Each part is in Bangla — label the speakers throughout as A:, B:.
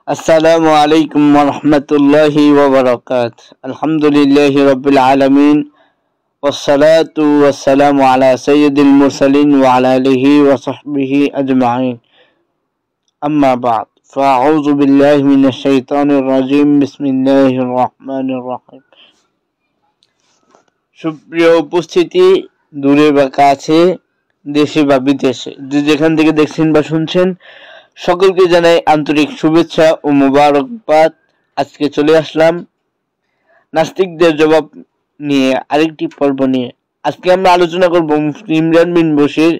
A: السلام عليكم ورحمة الله وبركاته. الحمد لله رب العالمين والصلاة والسلام على سيد المرسلين وعلى آله وصحبه أجمعين. أما بعد فأعوذ بالله من الشيطان الرجيم. بسم الله الرحمن الرحيم. সুপ্রিয় উপস্থিতি, দূরে বা কাছে, দেশে বা বিদেশে, যেখান থেকে দেখছেন বা শুনছেন, সকলকে জানাই আন্তরিক শুভেচ্ছা ও মোবারকবাদ। আজকে চলে আসলাম নাস্তিকদের জবাব নিয়ে আরেকটি পর্ব নিয়ে। আজকে আমরা আলোচনা করব মুফতি ইমরান বিন বশির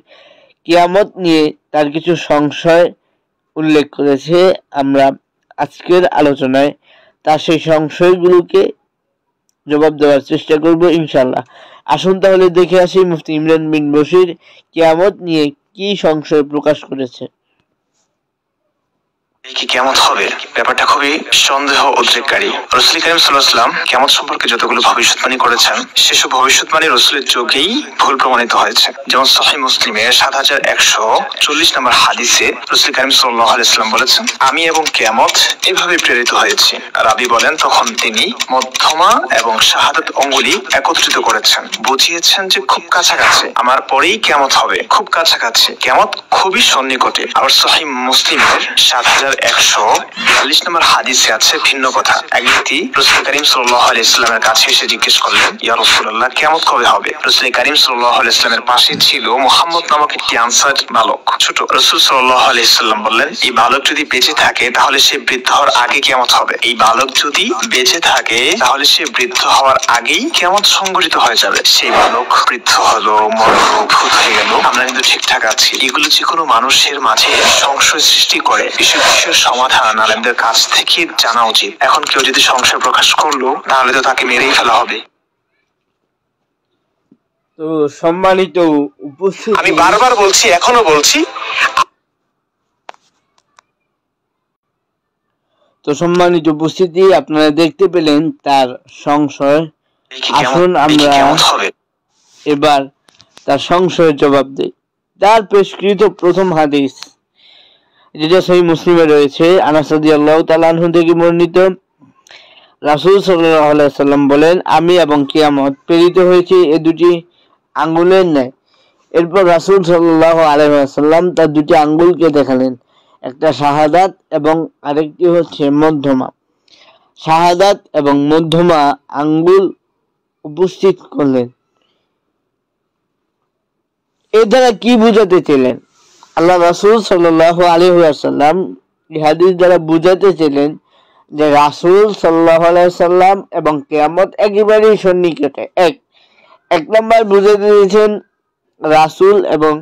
A: কিয়ামত নিয়ে তার কিছু সংশয় উল্লেখ করেছে। আমরা আজকের আলোচনায় তার সেই সংশয়গুলোকে জবাব দেওয়ার চেষ্টা করব ইনশাআল্লাহ। আসুন তাহলে দেখে আসি মুফতি ইমরান বিন বশির কিয়ামত নিয়ে কি সংশয় প্রকাশ করেছে।
B: কি কিয়ামত হবে, ব্যাপারটা খুবই সন্দেহ উদ্রেককারী। রাসূল কারীম সাল্লাল্লাহু আলাইহি ওয়াসাল্লাম কিয়ামত সম্পর্কে যতগুলো ভবিষ্যৎবাণী করেছেন, সেসব ভবিষ্যৎবাণী রাসূলের যুগেই ভুল প্রমাণিত হয়েছে। যেমন সহিহ মুসলিমের ৭১৪০ নম্বর হাদিসে রাসূল কারীম সাল্লাল্লাহু আলাইহি ওয়াসাল্লাম বলেছেন, আমি এবং কিয়ামত এভাবে প্রেরিত হয়েছি। রাবী বলেন, তখন তিনি মধ্যমা এবং শাহাদাত আঙ্গুলি একত্রিত করেছেন, বুঝিয়েছেন যে খুব কাছাকাছি, আমার পরেই কিয়ামত হবে, খুব কাছাকাছি, কিয়ামত খুবই সন্নিকটে। আবার সহিহ মুসলিমের ৭১৪২ নম্বর হাদিসে আছে ভিন্ন কথা। এক ব্যক্তি রাসূল কারীম সাল্লাল্লাহু আলাইহি ওয়াসাল্লামের কাছে এসে জিজ্ঞেস করলেন, ইয়া রাসূলুল্লাহ, কিয়ামত কবে হবে? রাসূল কারীম সাল্লাল্লাহু আলাইহি ওয়াসাল্লামের পাশে ছিল মুহাম্মদ নামক একটি আনসার বালক, ছোট। রাসূল সাল্লাল্লাহু আলাইহি ওয়াসাল্লাম বললেন, এই বালক যদি বেঁচে থাকে তাহলে সে বৃদ্ধ হওয়ার আগে কিয়ামত হবে। এই বালক যদি বেঁচে থাকে তাহলে সে বৃদ্ধ হওয়ার আগেই কিয়ামত সংঘটিত হয়ে যাবে। সেই বালক বৃদ্ধ হলো, মরল, ভূত হয়ে গেল, আমরা কিন্তু ঠিকঠাক আছি। এগুলো যে কোনো মানুষের মাঝে সংশয় সৃষ্টি করে। বিষয়ের সমাধান আলেমদের কাছ থেকে জানা উচিত। এখন কেউ যদি সংশয় প্রকাশ করলো তাহলে তো তাকে মেরেই ফেলা হবে।
A: তো সম্মানিত উপস্থিতি,
B: আমি বারবার বলছি, এখনো বলছি,
A: আপনারা দেখতে পেলেন তার সংশয়। আসুন আমরা এবার তার সংশয়ের জবাব দেই। তার পেশকৃত প্রথম হাদিস, যেটা সহিহ মুসলিমে রয়েছে, আনাস রাদিয়াল্লাহু তাআলা আনহু থেকে বর্ণিত, রাসূল সাল্লাল্লাহু আলাইহি ওয়াসাল্লাম বলেন, আমি এবং কিয়ামত প্রেরিত হয়েছি এ দুটি আঙ্গুলের ন্যায়। এরপর রাসূল সাল্লাল্লাহু আলাইহি ওয়াসাল্লাম তার দুটি আঙ্গুলকে দেখালেন, একটা শাহাদাত এবং আরেকটি হচ্ছে মধ্যমা। শাহাদাত এবং মধ্যমা আঙ্গুল উপস্থিত করলেন। এর দ্বারা কি বুঝাতে ছিলেন? আল্লাহ রাসূল সাল্লাল্লাহু আলাইহি ওয়াসাল্লাম এই হাদিস দ্বারা বুঝাতে ছিলেন যে রাসূল সাল্লাল্লাহু আলাইহি ওয়াসাল্লাম এবং কিয়ামত একেবারেই সন্নিকটে। এক নম্বর বুঝাতে দিয়েছেন রাসূল এবং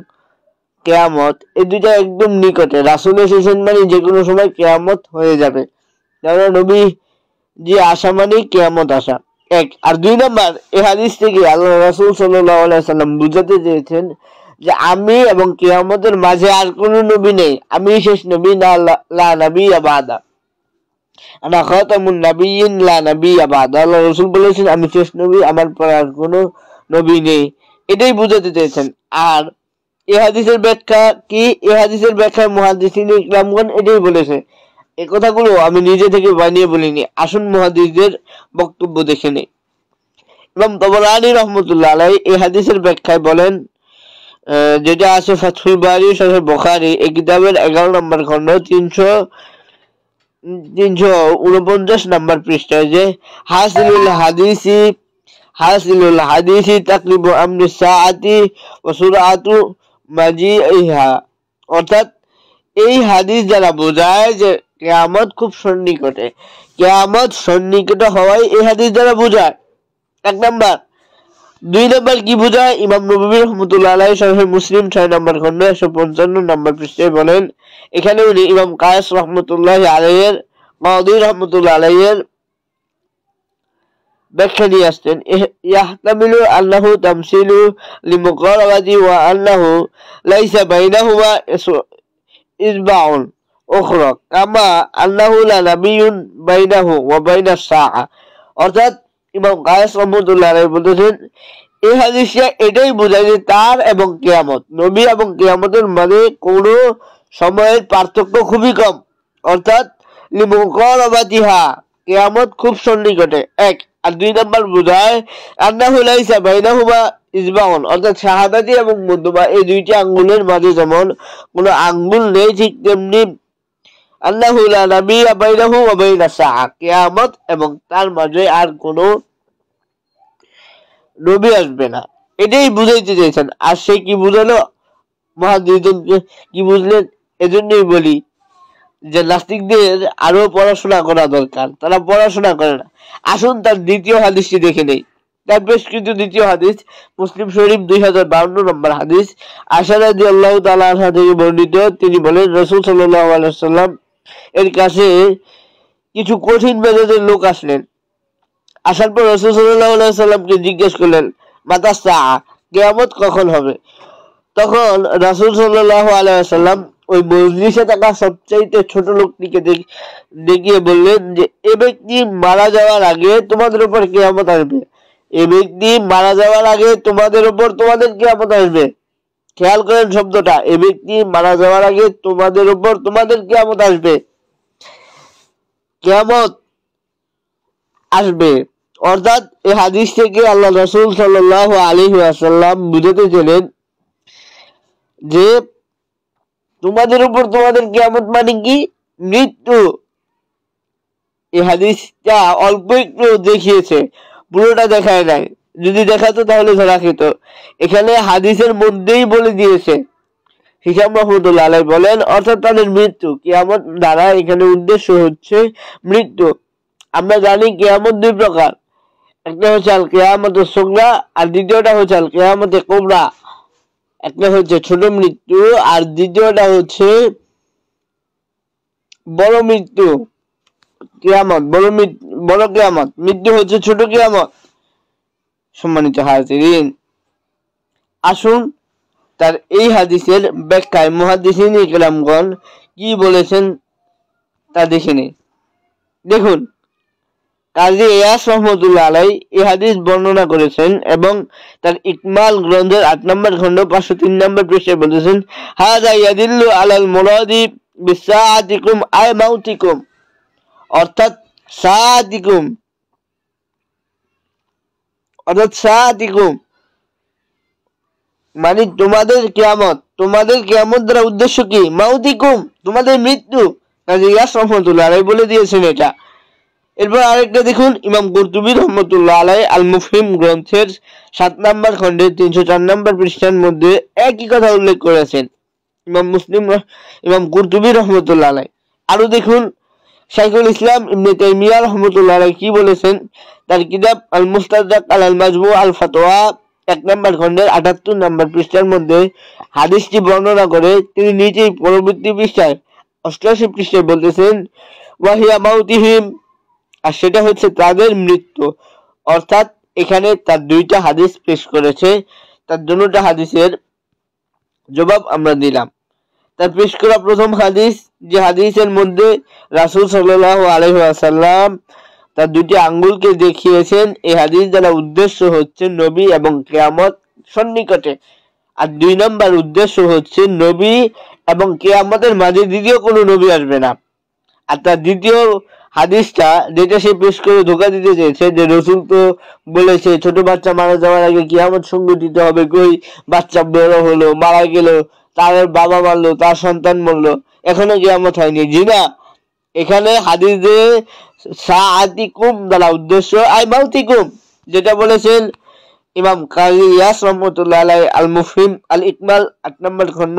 A: কিয়ামত এই দুইটা একদম নিকটে। রাসূল এসেছেন মানে যে কোনো সময় কিয়ামত হয়ে যাবে, কারণ নবী যে আসা মানে কিয়ামত আসা। আর দুই নম্বর, এই হাদিস থেকে আল্লাহ রাসূল সাল্লাল্লাহু আলাইহি ওয়াসাল্লাম বুঝাতে চেয়েছেন যে আমি এবং কিয়ামতের মাঝে আর কোন নবী নেই, আমি শেষ নবী, লা নবিয়্যা বা'দা, আনা খাতামুন নাবিয়্যিন লা নবিয়্যা বা'দা। আল্লাহ রাসূল বলেছেন আমি শেষ নবী, আমার পর আর কোনো নবী নেই, এটাই বুঝাতে চেয়েছেন। আর এই হাদিসের ব্যাখ্যা কি? এই হাদিসের ব্যাখ্যায় মুহাদ্দিসিন ইকরামগণ এটাই বলেছে। এই কথাগুলো আমি নিজে থেকে বানিয়ে বলিনি। আসুন মুহাদ্দিসদের বক্তব্য দেখে নেই। ইমাম তাবরানী রাহমাতুল্লাহ আলাইহি এই হাদিসের ব্যাখ্যায় বলেন, যেটা আছে ফাতহুল বারি সহিহ বুখারী এই কিতাবের 11 নম্বর খণ্ড 349 নম্বর পৃষ্ঠায়, যে হাসিলুল হাদিসি তাকরিবু আমরি সাআতি ওয়া সুরআতু মাজিইহা। অর্থাৎ এই হাদিস দ্বারা বোঝায় যে কিয়ামত খুব সন্নিকটে। কিয়ামত সন্নিকটে হওয়াই এই হাদিস দ্বারা বোঝায়, এক নাম্বার। দুই নম্বর কি বোঝায়? ইমাম নববী রাহমাতুল্লাহ আলাইহি সহিহ মুসলিম 6 নম্বর খণ্ড 155 নম্বর পৃষ্ঠায় বলেন, এখানে উনি ইমাম কায়েস রাহমাতুল্লাহি আলাইহির, কাদি রাহমাতুল্লাহ আলাইহির ব্যাখ্যা নিয়ে আসছেন। ইয়াহতামিলু আন্নাহু তামসিলু লিমুকারাবাতি ওয়া আন্নাহু লাইসা বাইনাহুমা ইসবাউন উখরা কামা আন্নাহু লা নাবিয়্যুন বাইনাহু ওয়া বাইনাস সাআ। অর্থাৎ ইমাম কায়েস রাহমাতুল্লাহ আলাইহি বলেছেন, এই হাদিসে এটাই বোঝায় যে তার এবং কিয়ামত, নবী এবং কিয়ামতের মাঝে কোনো সময়ের পার্থক্য খুবই কম। অর্থাৎ লিমুকারাবাতিহা, কিয়ামত খুব সন্নিকটে। এক। আর 2 নম্বর বোঝায় আন্নাহু লাইসা বাইনাহুমা ইসবাউন, অর্থাৎ শাহাদাতি এবং মধ্যমা এই দুইটি আঙ্গুলের মাঝে যেমন কোনো আঙ্গুল নেই, ঠিক তেমনি আল্লাহু লা নাবিয়্যা বাইনাহু ওয়া বাইনা সাআ, কিয়ামত এবং তার মাঝে আর কোনো নবী আসবে না, এটাই বুঝাইতে চাইছেন। আর সে কি বুঝালো, মুহাদ্দিসগণ কি বুঝলেন? এজন্যই বলি যে নাস্তিকদের আরো পড়াশোনা করা দরকার, তারা পড়াশোনা করে না। আসুন তার দ্বিতীয় হাদিসটি দেখে নেই। তার বেশ কিছু দ্বিতীয় হাদিস, মুসলিম শরীফ 2052 নম্বর হাদিস, আয়েশা রাদিয়াল্লাহু তাআলা আনহা থেকে বর্ণিত। তিনি বলেন, রাসূল সাল্লাল্লাহু আলাইহি ওয়াসাল্লাম এর কাছে কিছু কঠিন মেজাজের লোক আসলেন। আসার পর রাসূল সাল্লাল্লাহু আলাইহি ওয়াসাল্লামকে জিজ্ঞেস করলেন, মাতা সাআ, কিয়ামত কখন হবে? তখন রাসূল সাল্লাল্লাহু আলাইহি ওয়াসাল্লাম ওই মজলিসে থাকা সবচাইতে ছোট লোকটিকে দেখিয়ে বললেন যে এ ব্যক্তি মারা যাওয়ার আগে তোমাদের উপর কিয়ামত আসবে, এ ব্যক্তি মারা যাওয়ার আগে তোমাদের উপর তোমাদের কিয়ামত আসবে। খেয়াল করেন শব্দটা, এ ব্যক্তি মারা যাওয়ার আগে তোমাদের উপর তোমাদের কিয়ামত আসবে, কিয়ামত আসবে। অর্থাৎ এই হাদিস থেকে আল্লাহ রাসূল সাল্লাল্লাহু আলাইহি ওয়াসাল্লাম বুঝাতে ছিলেন যে তোমাদের উপর তোমাদের কিয়ামত মানে কি? মৃত্যু। এই হাদিসটা অল্প একটু দেখিয়েছে, পুরোটা দেখায় নাই। যদি দেখাতো তাহলে ধরা খেত। এখানে হাদিসের মধ্যেই বলে দিয়েছে। হিশাম রাহমাতুল্লাহ আলাইহি বলেন, অর্থাৎ তাদের মৃত্যু। কিয়ামত দ্বারা এখানে উদ্দেশ্য হচ্ছে মৃত্যু। আমরা জানি কিয়ামত 2 প্রকার, একটা হচ্ছে আল কিয়ামতুস সুগরা আর দ্বিতীয়টা হচ্ছে আল কিয়ামতুল কুবরা। একটা হচ্ছে ছোট মৃত্যু আর দ্বিতীয়টা হচ্ছে বড় মৃত্যু, কিয়ামত বড় কিয়ামত, মৃত্যু হচ্ছে ছোট কিয়ামত। সম্মানিত হাজিরিন, আসুন তার এই হাদিসের ব্যাখ্যায় মুহাদ্দিসিন ইকরামগণ কি বলেছেন তা দেখে নিন। দেখুন, কাজী ইয়াস রহমতুল্লাহ আলাইহি এই হাদিস বর্ণনা করেছেন এবং তার ইকমাল গ্রন্থের 8 নম্বর খণ্ড 503 নম্বর পৃষ্ঠায় বলেছেন, হাযা ইয়াদিল্লু আলাল মুরাদি বিসাআতিকুম আই মাউতিকুম, অর্থাৎ সাআতিকুম, অর্থাৎ সাআতিকুম মানে তোমাদের কিয়ামত। তোমাদের কিয়ামত দ্বারা উদ্দেশ্য কি? মাউতিকুম, তোমাদের মৃত্যু। কাজী ইয়াস রহমতুল্লাহ আলাইহি বলে দিয়েছেন এটা। এরপর আরেকটা দেখুন, ইমাম কুরতুবী রহমতুল্লাহ আলাইহি আল মুফহিম গ্রন্থের 7 নম্বর খণ্ডের 304 নম্বর পৃষ্ঠার মধ্যে একই কথা উল্লেখ করেছেন ইমাম কুরতুবী রহমতুল্লাহ আলাইহি। আরো দেখুন, শাইখুল ইসলাম ইবনে তাইমিয়া রহমতুল্লাহ আলাইহি কি বলেছেন তার কিতাব আল মুস্তাদরাক আল মাজমু আল ফাতোয়া 1 নম্বর খণ্ডের 78 নম্বর পৃষ্ঠার মধ্যে হাদিসটি বর্ণনা করে তিনি নিজেই পরবর্তী পৃষ্ঠায় 88 পৃষ্ঠায় বলতেছেন, ওয়াহিয়া মাউতিহিম, আর সেটা হচ্ছে তাদের মৃত্যু। অর্থাৎ এখানে তার 2টা হাদিস পেশ করেছে, তার দুটোটা হাদিসের জবাব আমরা দিলাম। তার পেশ করা প্রথম হাদিস, যে হাদিসের মধ্যে রাসূল সাল্লাল্লাহু আলাইহি ওয়াসাল্লাম তার 2টি আঙ্গুলকে দেখিয়েছেন, এই হাদিস দ্বারা উদ্দেশ্য হচ্ছে নবী এবং কিয়ামত সন্নিকটে। আর 2 নম্বর উদ্দেশ্য হচ্ছে নবী এবং কিয়ামতের মাঝে দ্বিতীয় কোনো নবী আসবে না। আর তার দ্বিতীয় হাদিসটা যেটা সে পেশ করে ধোঁকা দিতে চেয়েছে যে রাসূল তো বলেছে ছোট বাচ্চা মারা যাওয়ার আগে কিয়ামত সংঘটিত হবে, কই বাচ্চা বড় হলো, মারা গেল, তার বাবা মারলো, তার সন্তান মরলো, এখনো কিয়ামত হয়নি। জি না, এখানে হাদিসে সাআতিকুম দ্বারা উদ্দেশ্য আই মাউতিকুম, যেটা বলেছেন ইমাম কাজী ইয়াস রহমাতুল্লাহ আলাইহি আল মুফহিম আল ইকমাল 8 নম্বর খণ্ড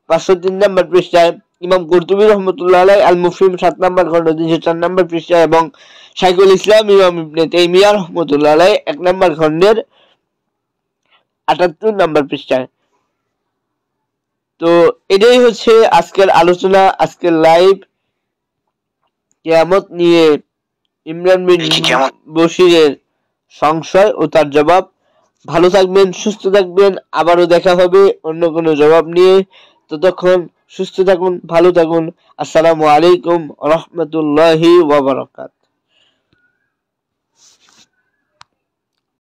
A: 503 নম্বর পৃষ্ঠায়, ইমাম কুরতুবী রহমতুল্লাহ আলাইহি আল মুফহিম 7 নম্বর খণ্ড 304 নম্বর পৃষ্ঠায় এবং শাইখুল ইসলাম ইমাম ইবনে তাইমিয়া রহমতুল্লাহ আলাইহি 1 নম্বর খণ্ডের 78 নম্বর পৃষ্ঠায়। তো এটাই হচ্ছে আজকের আলোচনা, আজকের লাইভ কিয়ামত নিয়ে ইমরান বিন বশিরের সংশয় ও তার জবাব। ভালো থাকবেন, সুস্থ থাকবেন, আবারও দেখা হবে অন্য কোনো জবাব নিয়ে। ততক্ষণ সুস্থ থাকুন, ভালো থাকুন। আসসালামু আলাইকুম ওয়া রাহমাতুল্লাহি ওয়া বারাকাতুহু।